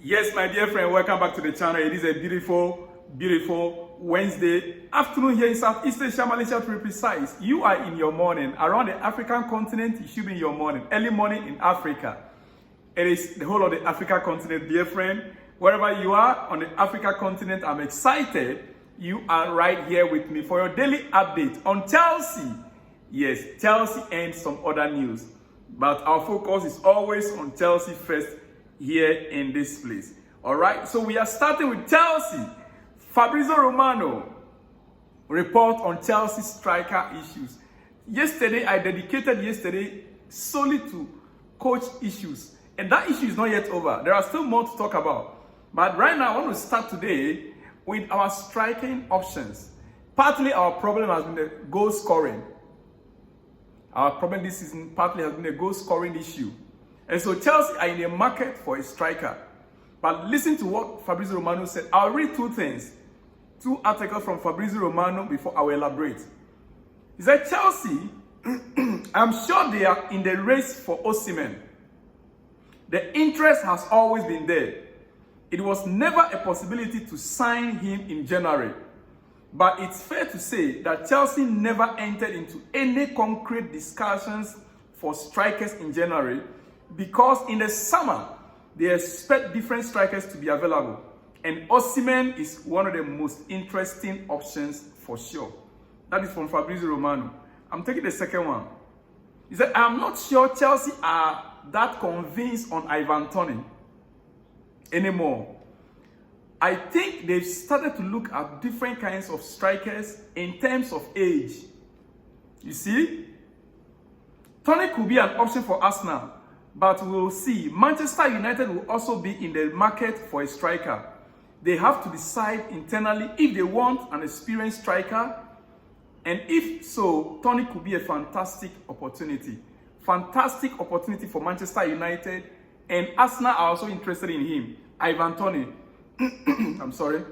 Yes, my dear friend, welcome back to the channel. It is a beautiful Wednesday afternoon here in Southeast Asia, Malaysia to be precise. You are in your morning. Around the African continent, you should be in your morning. Early morning in Africa. It is the whole of the Africa continent, dear friend. Wherever you are on the Africa continent, I'm excited. You are right here with me for your daily update on Chelsea. Yes, Chelsea and some other news. But our focus is always on Chelsea first here in this place. All right, so we are starting with Chelsea. Fabrizio Romano report on Chelsea striker issues. I dedicated yesterday solely to coach issues. And that issue is not yet over. There are still more to talk about. But right now, I want to start today with our striking options. Partly our problem has been the goal scoring. Our problem this season partly has been a goal scoring issue. And so Chelsea are in the market for a striker. But listen to what Fabrizio Romano said. I'll read two things. Two articles from Fabrizio Romano before I will elaborate. He said, Chelsea, I'm sure they are in the race for Osimhen. The interest has always been there. It was never a possibility to sign him in January. But it's fair to say that Chelsea never entered into any concrete discussions for strikers in January because in the summer, they expect different strikers to be available. And Osimhen is one of the most interesting options for sure. That is from Fabrizio Romano. I'm taking the second one. He said, I'm not sure Chelsea are that convinced on Ivan Toney anymore. I think they've started to look at different kinds of strikers in terms of age. You see, Toney could be an option for Arsenal, but we'll see. Manchester United will also be in the market for a striker. They have to decide internally if they want an experienced striker, and if so, Toney could be a fantastic opportunity. Fantastic opportunity for Manchester United, and Arsenal are also interested in him, Ivan Toney. I'm sorry.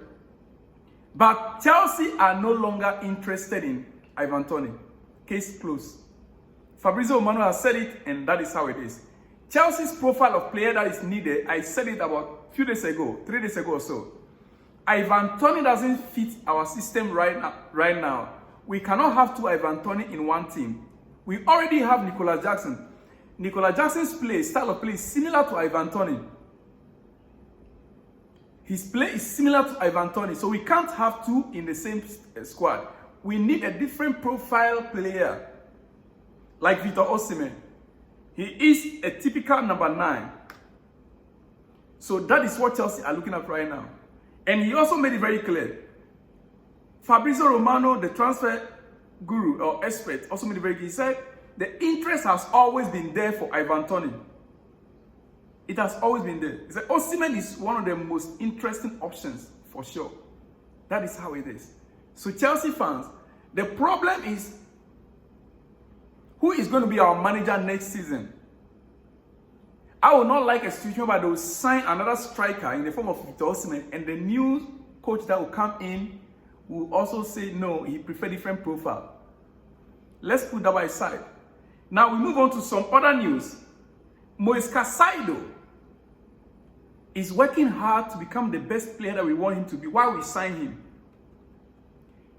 But Chelsea are no longer interested in Ivan Toney. Case closed. Fabrizio Romano has said it, and that is how it is. Chelsea's profile of player that is needed, I said it about a few days ago, 3 days ago or so. Ivan Toney doesn't fit our system right now. We cannot have two Ivan Toney in one team. We already have Nicolas Jackson. Nicolas Jackson's style of play is similar to Ivan Toney. His play is similar to Ivan Toney, so we can't have two in the same squad. We need a different profile player, like Victor Osimhen. He is a typical number 9. So that is what Chelsea are looking at right now. And he also made it very clear. Fabrizio Romano, the transfer guru or expert, also made it very clear. He said, the interest has always been there for Ivan Toney. It has always been there. He said, Osimhen is one of the most interesting options for sure. That is how it is. So Chelsea fans, the problem is, who is going to be our manager next season? I would not like a situation where they will sign another striker in the form of Victor Osimhen, and the new coach that will come in will also say, no, he prefers different profile. Let's put that by side. Now we move on to some other news. Caicedo is working hard to become the best player that we want him to be while we sign him.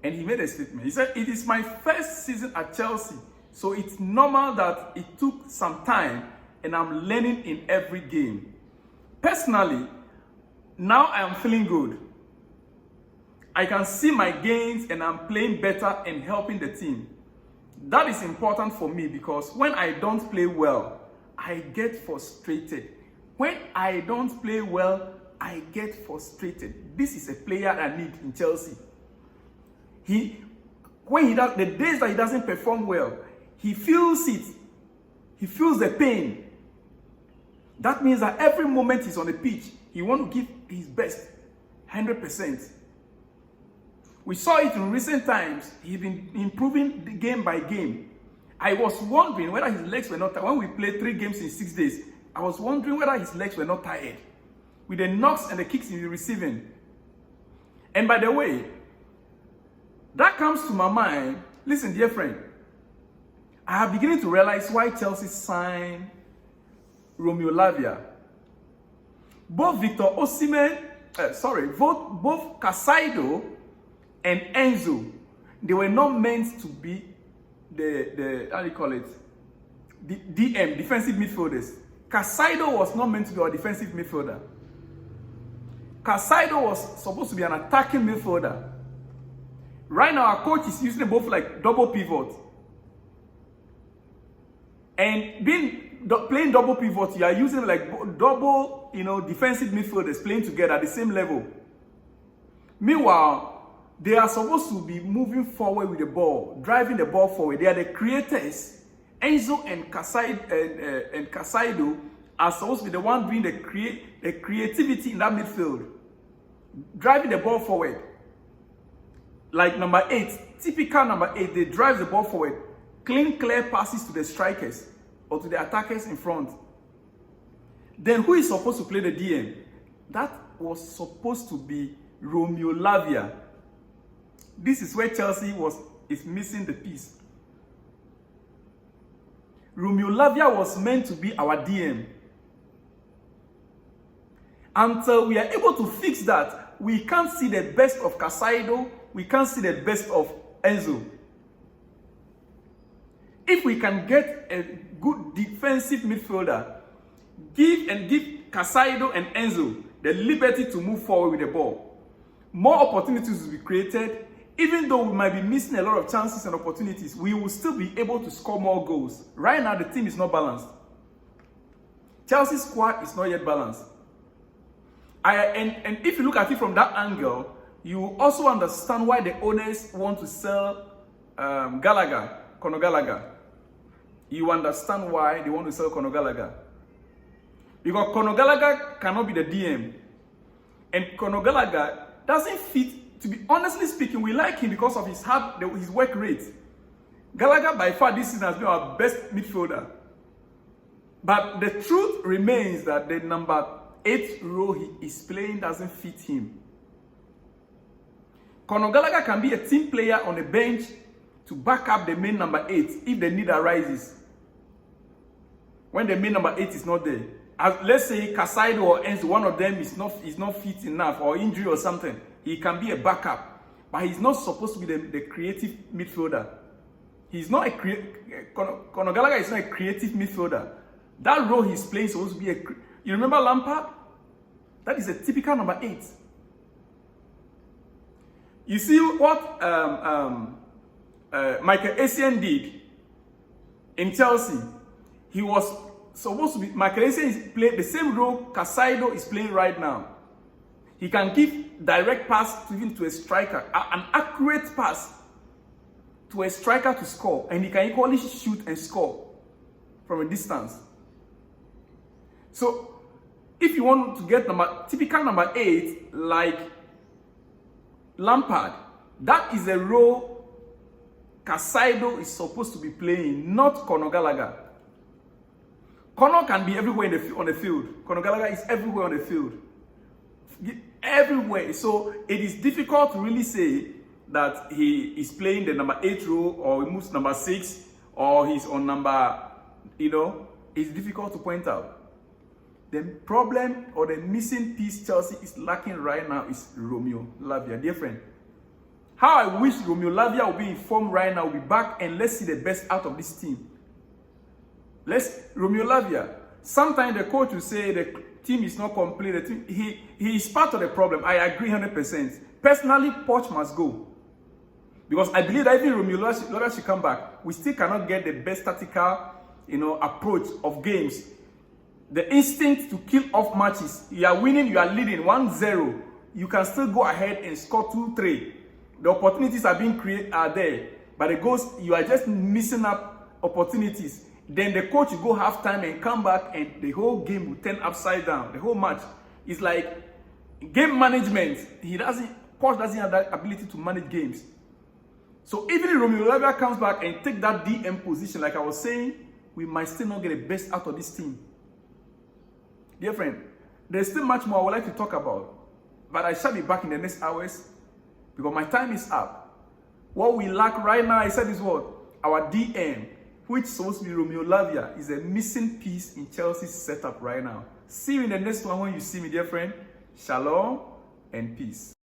And he made a statement. He said, it is my first season at Chelsea, so it's normal that it took some time and I'm learning in every game. Personally, now I am feeling good. I can see my gains and I'm playing better and helping the team. That is important for me because when I don't play well, I get frustrated. When I don't play well, I get frustrated. This is a player I need in Chelsea. The days that he doesn't perform well, he feels it. He feels the pain. That means that every moment he's on the pitch, he wants to give his best, 100%. We saw it in recent times. He's been improving the game by game. I was wondering whether his legs were not tired. When we played 3 games in 6 days, I was wondering whether his legs were not tired with the knocks and the kicks he's receiving. And by the way, that comes to my mind. Listen, dear friend, I am beginning to realize why Chelsea signed Romeo Lavia. both both Caicedo and Enzo, they were not meant to be the how do you call it? The DM, defensive midfielders. Caicedo was not meant to be our defensive midfielder. Caicedo was supposed to be an attacking midfielder. Right now, our coach is using them both like double pivot. And playing double pivot, you are using like double, defensive midfielders playing together at the same level. Meanwhile, they are supposed to be moving forward with the ball, driving the ball forward. They are the creators. Enzo and Caicedo are supposed to be the one doing the creativity in that midfield, driving the ball forward. Like number 8, typical number 8, they drive the ball forward, clean, clear passes to the strikers or to the attackers in front. Then who is supposed to play the DM? That was supposed to be Romeo Lavia. This is where Chelsea is missing the piece. Romeo Lavia was meant to be our DM. Until we are able to fix that, we can't see the best of Caicedo, we can't see the best of Enzo. If we can get a good defensive midfielder, give Caicedo and Enzo the liberty to move forward with the ball, more opportunities will be created. Even though we might be missing a lot of chances and opportunities, we will still be able to score more goals. Right now, the team is not balanced. Chelsea's squad is not yet balanced. And if you look at it from that angle, you also understand why the owners want to sell Conor Gallagher. You understand why they want to sell Conor Gallagher. Because Conor Gallagher cannot be the DM. And Conor Gallagher doesn't fit. To be honestly speaking, we like him because of his work rate. Gallagher, by far, this season has been our best midfielder. But the truth remains that the number 8 role he is playing doesn't fit him. Conor Gallagher can be a team player on the bench to back up the main number 8 if the need arises. When the main number 8 is not there. Let's say Caicedo or Enzo, one of them is not fit enough or injury or something. He can be a backup, but he's not supposed to be the creative midfielder. He's not Conor Gallagher is not a creative midfielder. That role he's playing is supposed to be you remember Lampard? That is a typical number 8. You see what Michael Essien did in Chelsea? He was supposed to be, Michael Essien is playing the same role Caicedo is playing right now. He can give direct pass even to a striker, an accurate pass to a striker to score, and he can equally shoot and score from a distance. So, if you want to get typical number 8 like Lampard, that is a role Caicedo is supposed to be playing, not Conor Gallagher. Conor can be everywhere on the field. Conor Gallagher is everywhere on the field. Everywhere. So it is difficult to really say that he is playing the number 8 role or he moves number 6 or he's on number, it's difficult to point out. The problem or the missing piece Chelsea is lacking right now is Romeo Lavia. Dear friend, how I wish Romeo Lavia will be in form right now, will be back, and let's see the best out of this team. Romeo Lavia. Sometimes the coach will say the team is not complete. He is part of the problem. I agree 100%. Personally, Poch must go. Because I believe that even Romeo Lavia should come back. We still cannot get the best tactical, approach of games. The instinct to kill off matches. You are winning, you are leading 1-0. You can still go ahead and score 2-3. The opportunities are being created are there. But the goals, you are just missing up opportunities. Then the coach will go half time and come back and the whole game will turn upside down. The whole match is like game management. Poch doesn't have that ability to manage games. So even if Romeo Lavia comes back and take that DM position, like I was saying, we might still not get the best out of this team. Dear friend, there's still much more I would like to talk about, but I shall be back in the next hours because my time is up. What we lack right now, I said this word, our DM, which is supposed to be Romeo Lavia, is a missing piece in Chelsea's setup right now. See you in the next one when you see me, dear friend. Shalom and peace.